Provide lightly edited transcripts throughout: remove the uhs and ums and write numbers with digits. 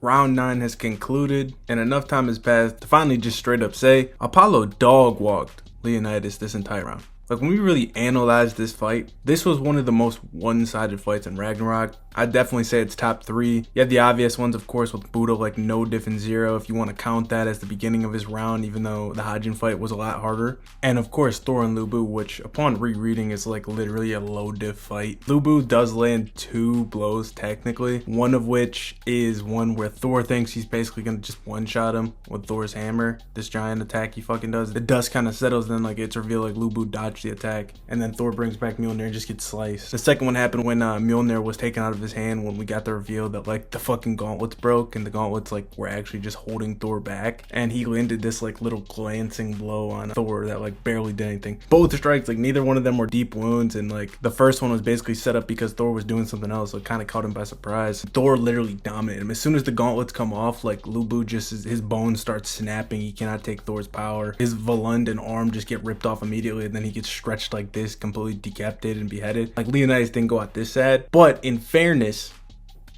round 9 has concluded, and enough time has passed to finally just straight up say Apollo dog walked Leonidas this entire round. Like, when we really analyze this fight, this was one of the most one-sided fights in Ragnarok. I'd definitely say it's top 3. You have the obvious ones, of course, with Buddha, like no diff and 0, if you want to count that as the beginning of his round, even though the Hajin fight was a lot harder. And of course, Thor and Lu Bu, which upon rereading is like literally a low diff fight. Lu Bu does land 2 blows technically, one of which is one where Thor thinks he's basically going to just one-shot him with Thor's hammer, this giant attack he fucking does. The dust kind of settles, then like it's revealed like Lu Bu dodged the attack, and then Thor brings back Mjolnir and just gets sliced. The second one happened when Mjolnir was taken out of his hand, when we got the reveal that like the fucking gauntlets broke and the gauntlets like were actually just holding Thor back, and he landed this like little glancing blow on Thor that like barely did anything. Both strikes, like neither one of them were deep wounds, and like the first one was basically set up because Thor was doing something else, so it kind of caught him by surprise. Thor literally dominated him. As soon as the gauntlets come off, like Lu Bu just his bones start snapping. He cannot take Thor's power. His Volund and arm just get ripped off immediately, and then he gets stretched like this, completely decapitated and beheaded. Like, Leonidas didn't go out this sad, but in fairness,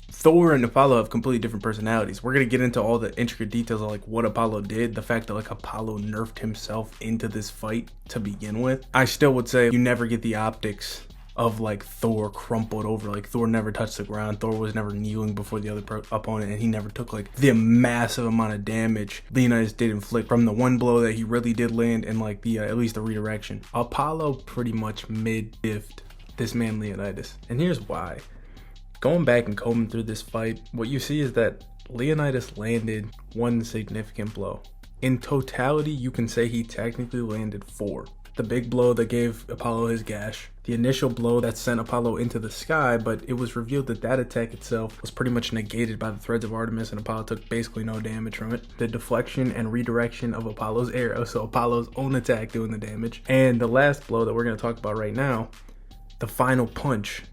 Thor and Apollo have completely different personalities. We're going to get into all the intricate details of like what Apollo did, the fact that like Apollo nerfed himself into this fight to begin with. I still would say you never get the optics of like Thor crumpled over. Like, Thor never touched the ground. Thor was never kneeling before the other opponent, and he never took like the massive amount of damage Leonidas did inflict from the one blow that he really did land, and like the at least the redirection. Apollo pretty much mid-diffed this man Leonidas, and here's why. Going back and combing through this fight, what you see is that Leonidas landed 1 significant blow. In totality, you can say he technically landed 4. The big blow that gave Apollo his gash, the initial blow that sent Apollo into the sky, but it was revealed that that attack itself was pretty much negated by the threads of Artemis, and Apollo took basically no damage from it. The deflection and redirection of Apollo's arrow, so Apollo's own attack doing the damage. And the last blow that we're going to talk about right now, the final punch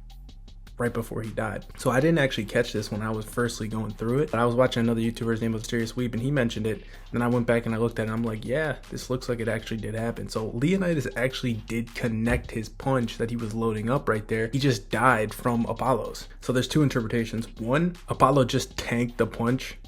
right before he died. So I didn't actually catch this when I was firstly going through it, but I was watching another YouTuber, his name was Serious Weeb, and he mentioned it. Then I went back and I looked at it, and I'm like, yeah, this looks like it actually did happen. So Leonidas actually did connect his punch that he was loading up right there. He just died from Apollo's. So there's 2 interpretations. One, Apollo just tanked the punch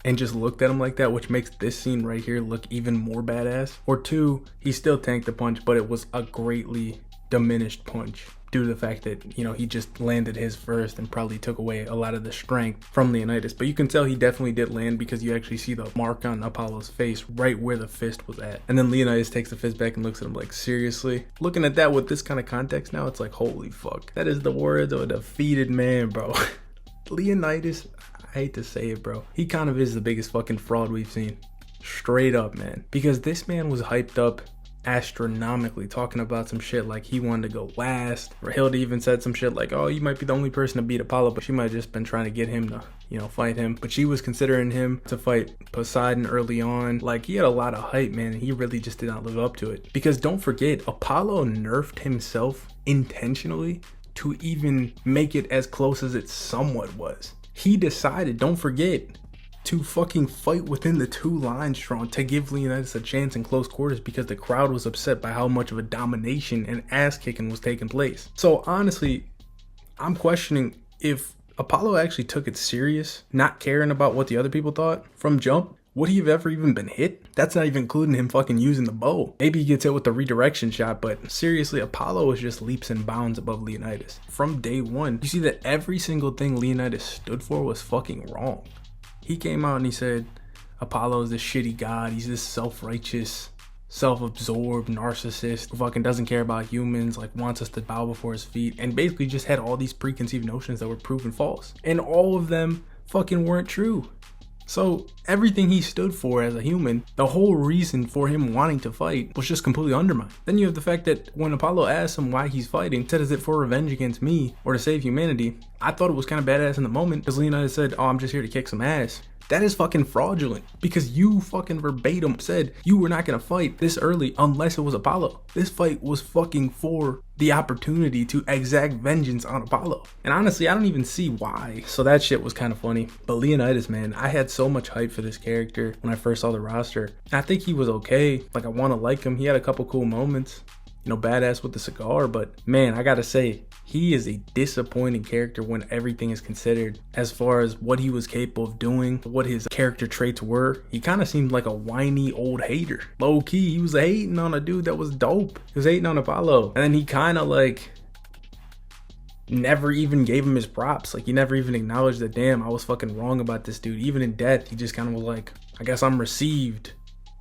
and just looked at him like that, which makes this scene right here look even more badass. Or 2, he still tanked the punch, but it was a greatly diminished punch, due to the fact that, you know, he just landed his first and probably took away a lot of the strength from Leonidas. But you can tell he definitely did land, because you actually see the mark on Apollo's face right where the fist was at. And then Leonidas takes the fist back and looks at him like, seriously? Looking at that with this kind of context now, it's like, holy fuck. That is the words of a defeated man, bro. Leonidas, I hate to say it, bro, he kind of is the biggest fucking fraud we've seen. Straight up, man. Because this man was hyped up astronomically, talking about some shit like he wanted to go last. Hilda even said some shit like, oh, you might be the only person to beat Apollo, but she might have just been trying to get him to, you know, fight him. But she was considering him to fight Poseidon early on. Like, he had a lot of hype, man, and he really just did not live up to it. Because don't forget, Apollo nerfed himself intentionally to even make it as close as it somewhat was. He decided, don't forget, to fucking fight within the 2 lines strong to give Leonidas a chance in close quarters, because the crowd was upset by how much of a domination and ass kicking was taking place. So honestly, I'm questioning if Apollo actually took it serious, not caring about what the other people thought from jump. Would he have ever even been hit? That's not even including him fucking using the bow. Maybe he gets hit with the redirection shot, but seriously, Apollo was just leaps and bounds above Leonidas. From day one, you see that every single thing Leonidas stood for was fucking wrong. He came out and he said, Apollo is this shitty god. He's this self-righteous, self-absorbed narcissist who fucking doesn't care about humans, like wants us to bow before his feet, and basically just had all these preconceived notions that were proven false. And all of them fucking weren't true. So everything he stood for as a human, the whole reason for him wanting to fight, was just completely undermined. Then you have the fact that when Apollo asked him why he's fighting, said, is it for revenge against me or to save humanity? I thought it was kind of badass in the moment, because Leonidas said, oh, I'm just here to kick some ass. That is fucking fraudulent, because you fucking verbatim said you were not going to fight this early unless it was Apollo. This fight was fucking for the opportunity to exact vengeance on Apollo. And honestly, I don't even see why. So that shit was kind of funny. But Leonidas, man, I had so much hype for this character when I first saw the roster. I think he was okay. Like, I want to like him. He had a couple cool moments. badass with the cigar. But man, I gotta say, he is a disappointing character when everything is considered, as far as what he was capable of doing, what his character traits were. He kind of seemed like a whiny old hater. Low key, he was hating on a dude that was dope. He was hating on Apollo. And then he kind of like never even gave him his props. Like, he never even acknowledged that, damn, I was fucking wrong about this dude. Even in death, he just kind of was like, I guess I'm received.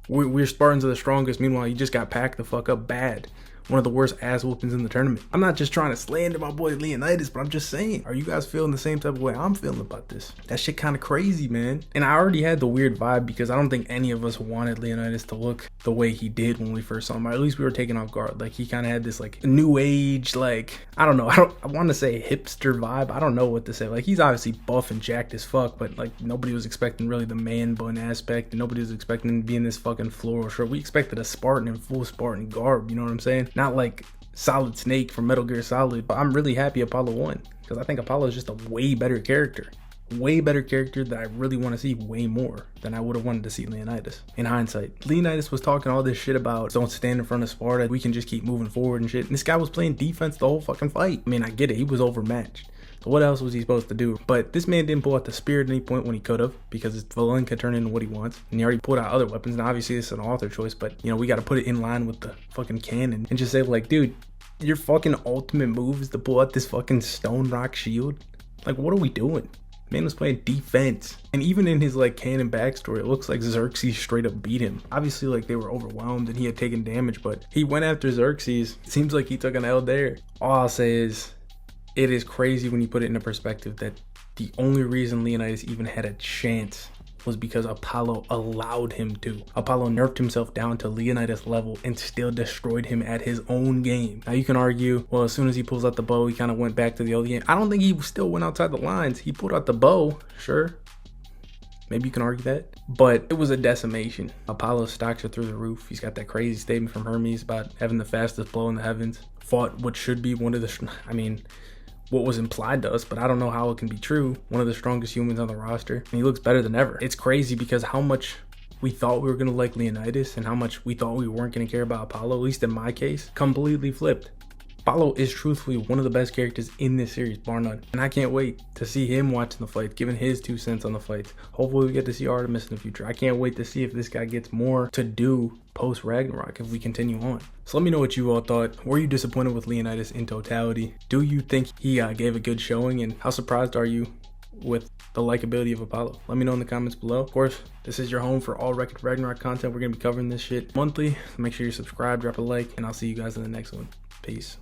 We're Spartans are the strongest. Meanwhile, he just got packed the fuck up bad. One of the worst ass whoopings in the tournament. I'm not just trying to slander my boy Leonidas, but I'm just saying, are you guys feeling the same type of way I'm feeling about this? That shit kind of crazy, man. And I already had the weird vibe because I don't think any of us wanted Leonidas to look the way he did when we first saw him. Or at least we were taken off guard. Like, he kind of had this like new age, like, I don't know. I want to say hipster vibe. I don't know what to say. Like, he's obviously buff and jacked as fuck, but like nobody was expecting really the man bun aspect. And nobody was expecting him to be in this fucking floral shirt. We expected a Spartan in full Spartan garb. You know what I'm saying? Not like Solid Snake from Metal Gear Solid. But I'm really happy Apollo won because I think Apollo is just a way better character. Way better character that I really want to see way more than I would have wanted to see Leonidas. In hindsight, Leonidas was talking all this shit about don't stand in front of Sparta, we can just keep moving forward and shit. And this guy was playing defense the whole fucking fight. I mean, I get it, he was overmatched. So what else was he supposed to do? But this man didn't pull out the spear at any point when he could have, because his villain could turn into what he wants. And he already pulled out other weapons. And obviously this is an author choice, but we got to put it in line with the fucking canon and just say like, dude, your fucking ultimate move is to pull out this fucking stone rock shield. Like, what are we doing? Man was playing defense. And even in his like canon backstory, it looks like Xerxes straight up beat him. Obviously, like, they were overwhelmed and he had taken damage, but he went after Xerxes. It seems like he took an L there. All I'll say is, it is crazy when you put it into perspective that the only reason Leonidas even had a chance was because Apollo allowed him to. Apollo nerfed himself down to Leonidas level and still destroyed him at his own game. Now you can argue, well, as soon as he pulls out the bow, he kind of went back to the old game. I don't think he still went outside the lines. He pulled out the bow, sure. Maybe you can argue that. But it was a decimation. Apollo's stocks are through the roof. He's got that crazy statement from Hermes about having the fastest blow in the heavens. Fought what should be one of the, what was implied to us, but I don't know how it can be true. One of the strongest humans on the roster. And he looks better than ever. It's crazy because how much we thought we were going to like Leonidas and how much we thought we weren't going to care about Apollo, at least in my case, completely flipped. Apollo is truthfully one of the best characters in this series, bar none. And I can't wait to see him watching the fights, giving his 2 cents on the fights. Hopefully we get to see Artemis in the future. I can't wait to see if this guy gets more to do post Ragnarok if we continue on. So let me know what you all thought. Were you disappointed with Leonidas in totality? Do you think he gave a good showing? And how surprised are you with the likability of Apollo? Let me know in the comments below. Of course, this is your home for all Ragnarok content. We're going to be covering this shit monthly. So make sure you subscribe, drop a like, and I'll see you guys in the next one. Peace.